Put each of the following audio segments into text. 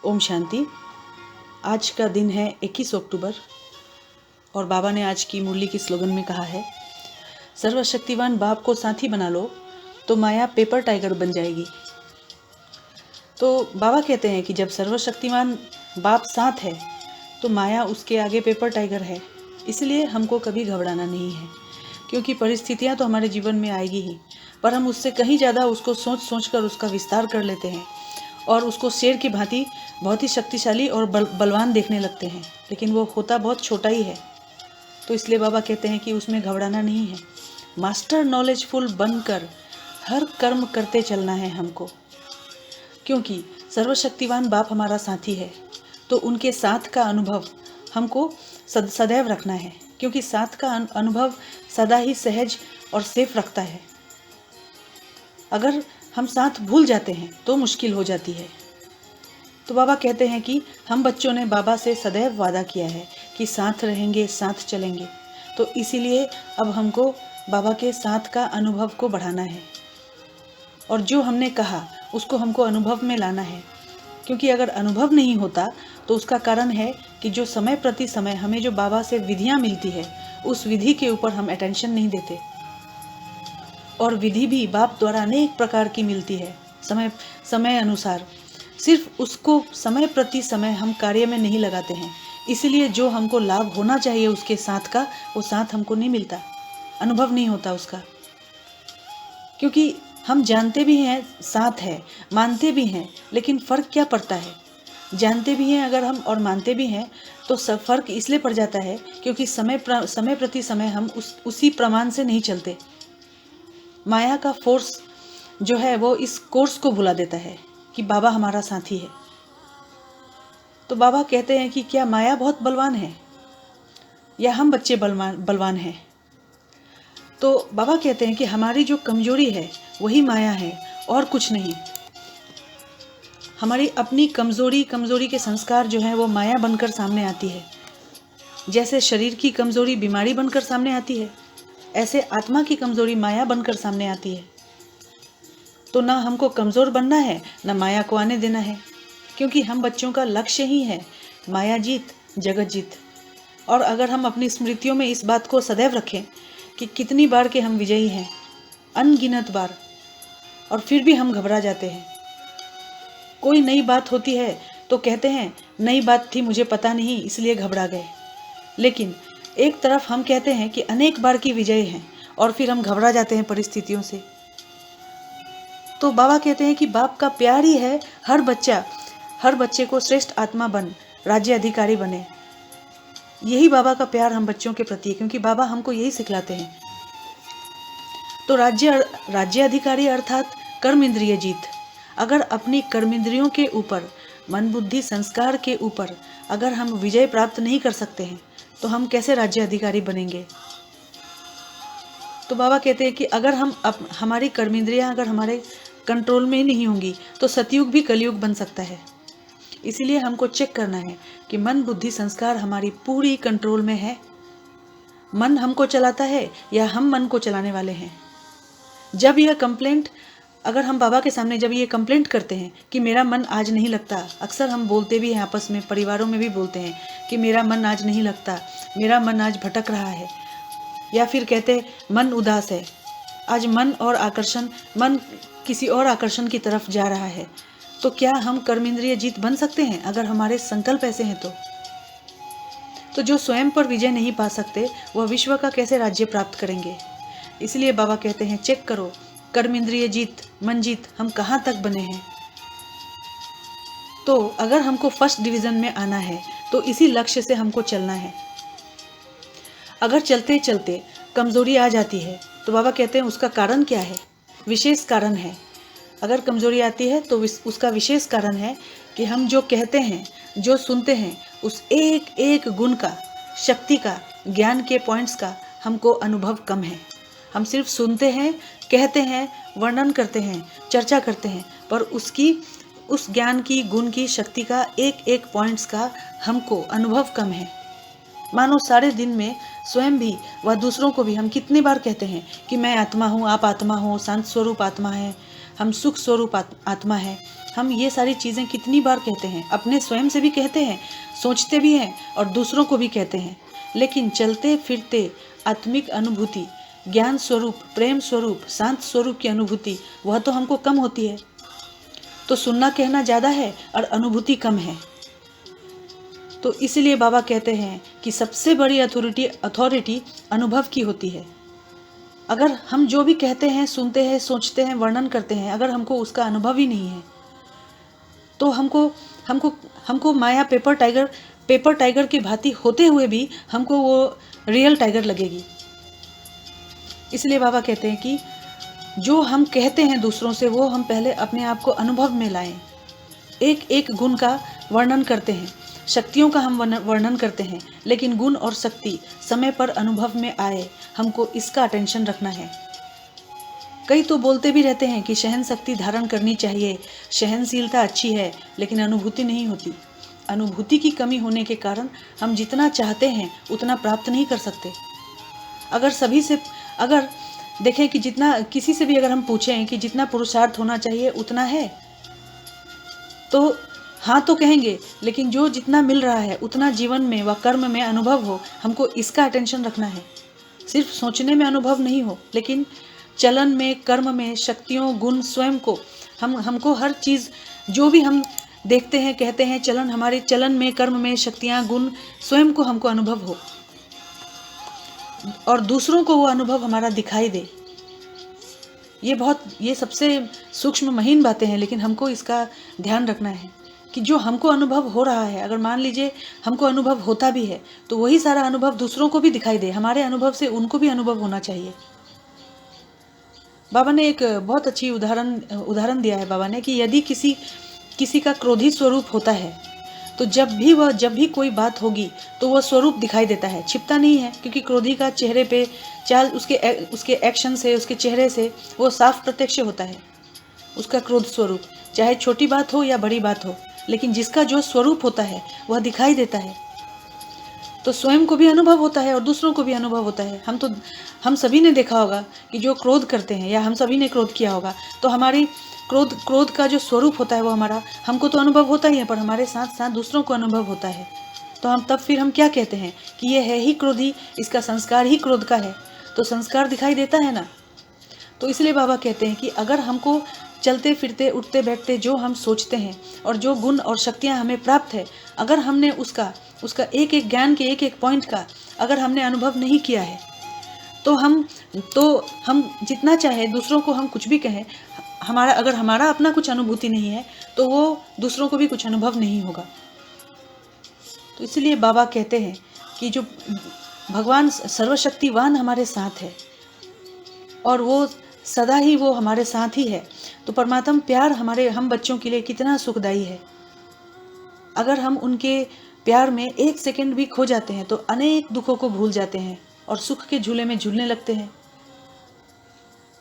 ओम शांति। आज का दिन है 21 अक्टूबर और बाबा ने आज की मुरली की स्लोगन में कहा है, सर्वशक्तिवान बाप को साथी बना लो तो माया पेपर टाइगर बन जाएगी। तो बाबा कहते हैं कि जब सर्वशक्तिवान बाप साथ है तो माया उसके आगे पेपर टाइगर है। इसलिए हमको कभी घबराना नहीं है, क्योंकि परिस्थितियां तो हमारे जीवन में आएगी ही, पर हम उससे कहीं ज़्यादा उसको सोच सोच कर उसका विस्तार कर लेते हैं और उसको शेर की भांति बहुत ही शक्तिशाली और बलवान देखने लगते हैं, लेकिन वो होता बहुत छोटा ही है। तो इसलिए बाबा कहते हैं कि उसमें घबराना नहीं है। मास्टर नॉलेजफुल बनकर हर कर्म करते चलना है हमको, क्योंकि सर्वशक्तिवान बाप हमारा साथी है। तो उनके साथ का अनुभव हमको सदैव रखना है, क्योंकि साथ का अनुभव सदा ही सहज और सेफ रखता है। अगर हम साथ भूल जाते हैं तो मुश्किल हो जाती है। तो बाबा कहते हैं कि हम बच्चों ने बाबा से सदैव वादा किया है कि साथ रहेंगे, साथ चलेंगे। तो इसीलिए अब हमको बाबा के साथ का अनुभव को बढ़ाना है और जो हमने कहा उसको हमको अनुभव में लाना है, क्योंकि अगर अनुभव नहीं होता तो उसका कारण है कि जो समय प्रति समय हमें जो बाबा से विधियां मिलती है उस विधि के ऊपर हम अटेंशन नहीं देते। और विधि भी बाप द्वारा अनेक प्रकार की मिलती है समय अनुसार, सिर्फ उसको समय प्रति समय हम कार्य में नहीं लगाते हैं। इसलिए जो हमको लाभ होना चाहिए उसके साथ का, वो साथ हमको नहीं मिलता, अनुभव नहीं होता उसका। क्योंकि हम जानते भी हैं साथ है, मानते भी हैं, लेकिन फ़र्क क्या पड़ता है? जानते भी हैं अगर हम और मानते भी हैं तो सब फ़र्क इसलिए पड़ जाता है क्योंकि समय प्रति समय हम उसी प्रमाण से नहीं चलते। माया का फोर्स जो है वो इस कोर्स को भुला देता है कि बाबा हमारा साथी है। तो बाबा कहते हैं कि क्या माया बहुत बलवान है या हम बच्चे बलवान हैं? तो बाबा कहते हैं कि हमारी जो कमजोरी है वही माया है और कुछ नहीं। हमारी अपनी कमजोरी के संस्कार जो है वो माया बनकर सामने आती है। जैसे शरीर की कमजोरी बीमारी बनकर सामने आती है, ऐसे आत्मा की कमजोरी माया बनकर सामने आती है। तो ना हमको कमज़ोर बनना है, ना माया को आने देना है, क्योंकि हम बच्चों का लक्ष्य ही है माया जीत, जगत जीत। और अगर हम अपनी स्मृतियों में इस बात को सदैव रखें कि कितनी बार के हम विजयी हैं, अनगिनत बार, और फिर भी हम घबरा जाते हैं। कोई नई बात होती है तो कहते हैं नई बात थी, मुझे पता नहीं, इसलिए घबरा गए। लेकिन एक तरफ हम कहते हैं कि अनेक बार की विजय हैं और फिर हम घबरा जाते हैं परिस्थितियों से। तो बाबा कहते हैं कि बाप का प्यार ही है हर बच्चे को श्रेष्ठ आत्मा बन, राज्य अधिकारी बने। यही बाबा का प्यार हम बच्चों के प्रति है, क्योंकि बाबा हमको यही सिखलाते हैं। तो राज्य अधिकारी अर्थात कर्म इंद्रिय जीत। अगर अपनी कर्म इंद्रियों के ऊपर, मन बुद्धि संस्कार के ऊपर अगर हम विजय प्राप्त नहीं कर सकते हैं तो हम कैसे राज्य अधिकारी बनेंगे? तो बाबा कहते हैं कि अगर हमारी कर्मेंद्रियां अगर हमारे कंट्रोल में ही नहीं होंगी तो सतयुग भी कलयुग बन सकता है। इसीलिए हमको चेक करना है कि मन बुद्धि संस्कार हमारी पूरी कंट्रोल में है। मन हमको चलाता है या हम मन को चलाने वाले हैं? जब यह कंप्लेंट, अगर हम बाबा के सामने जब ये कंप्लेंट करते हैं कि मेरा मन आज नहीं लगता, अक्सर हम बोलते भी हैं आपस में, परिवारों में भी बोलते हैं कि मेरा मन आज नहीं लगता, मेरा मन आज भटक रहा है, या फिर कहते मन उदास है, आज मन किसी और आकर्षण की तरफ जा रहा है। तो क्या हम कर्मेंद्रिय जीत बन सकते हैं अगर हमारे संकल्प ऐसे हैं? तो जो स्वयं पर विजय नहीं पा सकते वह विश्व का कैसे राज्य प्राप्त करेंगे? इसलिए बाबा कहते हैं चेक करो कर्मेंद्रिय जीत, मन जीत हम कहाँ तक बने हैं। तो अगर हमको फर्स्ट डिवीजन में आना है तो इसी लक्ष्य से हमको चलना है। अगर चलते चलते कमजोरी आ जाती है तो बाबा कहते हैं उसका कारण क्या है? विशेष कारण है। अगर कमजोरी आती है तो उसका विशेष कारण है कि हम जो कहते हैं, जो सुनते हैं, उस एक एक गुण का, शक्ति का, ज्ञान के पॉइंट्स का हमको अनुभव कम है। हम सिर्फ सुनते हैं, कहते हैं, वर्णन करते हैं, चर्चा करते हैं, पर उस ज्ञान की, गुण की, शक्ति का एक एक पॉइंट्स का हमको अनुभव कम है। मानो सारे दिन में स्वयं भी व दूसरों को भी हम कितनी बार कहते हैं कि मैं आत्मा हूँ, आप आत्मा हो, शांत स्वरूप आत्मा है, हम सुख स्वरूप आत्मा है। हम ये सारी चीज़ें कितनी बार कहते हैं, अपने स्वयं से भी कहते हैं, सोचते भी हैं और दूसरों को भी कहते हैं, लेकिन चलते फिरते आत्मिक अनुभूति, ज्ञान स्वरूप, प्रेम स्वरूप, शांत स्वरूप की अनुभूति, वह तो हमको कम होती है। तो सुनना कहना ज़्यादा है और अनुभूति कम है। तो इसलिए बाबा कहते हैं कि सबसे बड़ी अथॉरिटी अनुभव की होती है। अगर हम जो भी कहते हैं, सुनते हैं, सोचते हैं, वर्णन करते हैं, अगर हमको उसका अनुभव ही नहीं है तो हमको माया पेपर टाइगर की भांति होते हुए भी हमको वो रियल टाइगर लगेगी। इसलिए बाबा कहते हैं कि जो हम कहते हैं दूसरों से, वो हम पहले अपने आप को अनुभव में लाएं। एक एक गुण का वर्णन करते हैं, शक्तियों का हम वर्णन करते हैं, लेकिन गुण और शक्ति समय पर अनुभव में आए, हमको इसका अटेंशन रखना है। कई तो बोलते भी रहते हैं कि सहन शक्ति धारण करनी चाहिए, सहनशीलता अच्छी है, लेकिन अनुभूति नहीं होती। अनुभूति की कमी होने के कारण हम जितना चाहते हैं उतना प्राप्त नहीं कर सकते। अगर देखें कि जितना किसी से भी अगर हम पूछें कि जितना पुरुषार्थ होना चाहिए उतना है, तो हाँ तो कहेंगे, लेकिन जो जितना मिल रहा है उतना जीवन में व कर्म में अनुभव हो, हमको इसका अटेंशन रखना है। सिर्फ सोचने में अनुभव नहीं हो, लेकिन चलन में, कर्म में, शक्तियों, गुण, स्वयं को हमको हर चीज़ जो भी हम देखते हैं, कहते हैं, हमारे चलन में, कर्म में, शक्तियाँ, गुण, स्वयं को हमको अनुभव हो और दूसरों को वो अनुभव हमारा दिखाई दे। ये सबसे सूक्ष्म महीन बातें हैं, लेकिन हमको इसका ध्यान रखना है कि जो हमको अनुभव हो रहा है, अगर मान लीजिए हमको अनुभव होता भी है, तो वही सारा अनुभव दूसरों को भी दिखाई दे। हमारे अनुभव से उनको भी अनुभव होना चाहिए। बाबा ने एक बहुत अच्छी उदाहरण दिया है बाबा ने कि यदि किसी का क्रोधी स्वरूप होता है, तो जब भी कोई बात होगी तो वह स्वरूप दिखाई देता है, छिपता नहीं है, क्योंकि क्रोधी का चेहरे पे चाल, उसके एक्शन से, उसके चेहरे से वो साफ प्रत्यक्ष होता है उसका क्रोध स्वरूप, चाहे छोटी बात हो या बड़ी बात हो, लेकिन जिसका जो स्वरूप होता है वह दिखाई देता है। तो स्वयं को भी अनुभव होता है और दूसरों को भी अनुभव होता है। हम सभी ने देखा होगा कि जो क्रोध करते हैं, या हम सभी ने क्रोध किया होगा, तो हमारी क्रोध का जो स्वरूप होता है वो हमको तो अनुभव होता ही है, पर हमारे साथ साथ दूसरों को अनुभव होता है। तो फिर हम क्या कहते हैं कि ये है ही क्रोधी, इसका संस्कार ही क्रोध का है, तो संस्कार दिखाई देता है ना। तो इसलिए बाबा कहते हैं कि अगर हमको चलते फिरते, उठते बैठते जो हम सोचते हैं और जो गुण और शक्तियाँ हमें प्राप्त है, अगर हमने उसका एक एक ज्ञान के एक एक पॉइंट का अगर हमने अनुभव नहीं किया है, तो हम जितना चाहे दूसरों को हम कुछ भी कहें, अगर हमारा अपना कुछ अनुभूति नहीं है तो वो दूसरों को भी कुछ अनुभव नहीं होगा। तो इसलिए बाबा कहते हैं कि जो भगवान सर्वशक्तिवान हमारे साथ है और वो सदा ही वो हमारे साथ ही है, तो परमात्मा प्यार हम बच्चों के लिए कितना सुखदायी है। अगर हम उनके प्यार में एक सेकंड भी खो जाते हैं तो अनेक दुखों को भूल जाते हैं और सुख के झूले में झूलने लगते हैं।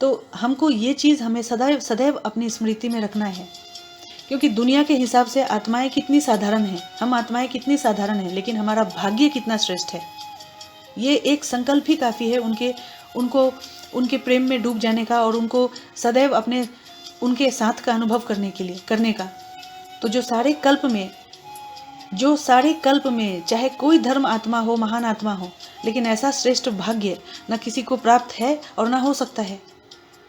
तो हमको ये चीज़ हमें सदैव अपनी स्मृति में रखना है, क्योंकि दुनिया के हिसाब से आत्माएं कितनी साधारण हैं, हम आत्माएं कितनी साधारण हैं, लेकिन हमारा भाग्य कितना श्रेष्ठ है। ये एक संकल्प ही काफ़ी है उनके प्रेम में डूब जाने का और उनको सदैव उनके साथ का अनुभव करने का। तो जो सारे कल्प में चाहे कोई धर्म आत्मा हो, महान आत्मा हो, लेकिन ऐसा श्रेष्ठ भाग्य न किसी को प्राप्त है और न हो सकता है।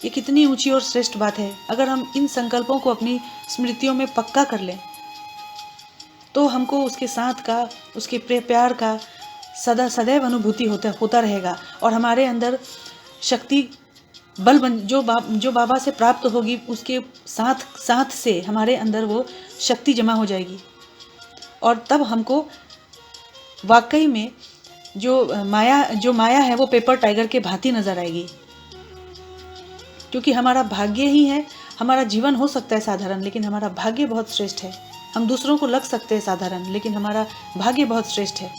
ये कितनी ऊंची और श्रेष्ठ बात है। अगर हम इन संकल्पों को अपनी स्मृतियों में पक्का कर लें तो हमको उसके साथ का, उसके प्यार का सदैव अनुभूति होता रहेगा और हमारे अंदर शक्ति बल जो बाबा से प्राप्त होगी, उसके साथ से हमारे अंदर वो शक्ति जमा हो जाएगी और तब हमको वाकई में जो माया है वो पेपर टाइगर के भांति नजर आएगी। क्योंकि हमारा भाग्य ही है, हमारा जीवन हो सकता है साधारण, लेकिन हमारा भाग्य बहुत श्रेष्ठ है। हम दूसरों को लग सकते हैं साधारण, लेकिन हमारा भाग्य बहुत श्रेष्ठ है।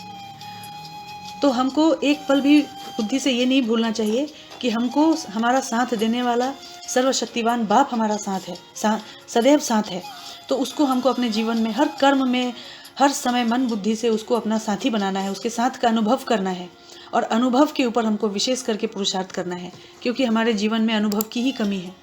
तो हमको एक पल भी बुद्धि से ये नहीं भूलना चाहिए कि हमको हमारा साथ देने वाला सर्वशक्तिवान बाप हमारा साथ है, सदैव साथ है। तो उसको हमको अपने जीवन में हर कर्म में, हर समय मन बुद्धि से उसको अपना साथी बनाना है, उसके साथ का अनुभव करना है और अनुभव के ऊपर हमको विशेष करके पुरुषार्थ करना है, क्योंकि हमारे जीवन में अनुभव की ही कमी है।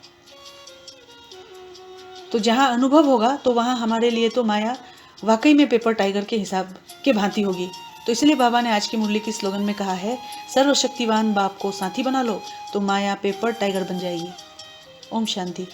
तो जहाँ अनुभव होगा तो वहाँ हमारे लिए तो माया वाकई में पेपर टाइगर के हिसाब के भांति होगी। तो इसलिए बाबा ने आज की मुरली की स्लोगन में कहा है, सर्वशक्तिवान बाप को साथी बना लो तो माया पेपर टाइगर बन जाएगी। ओम शांति।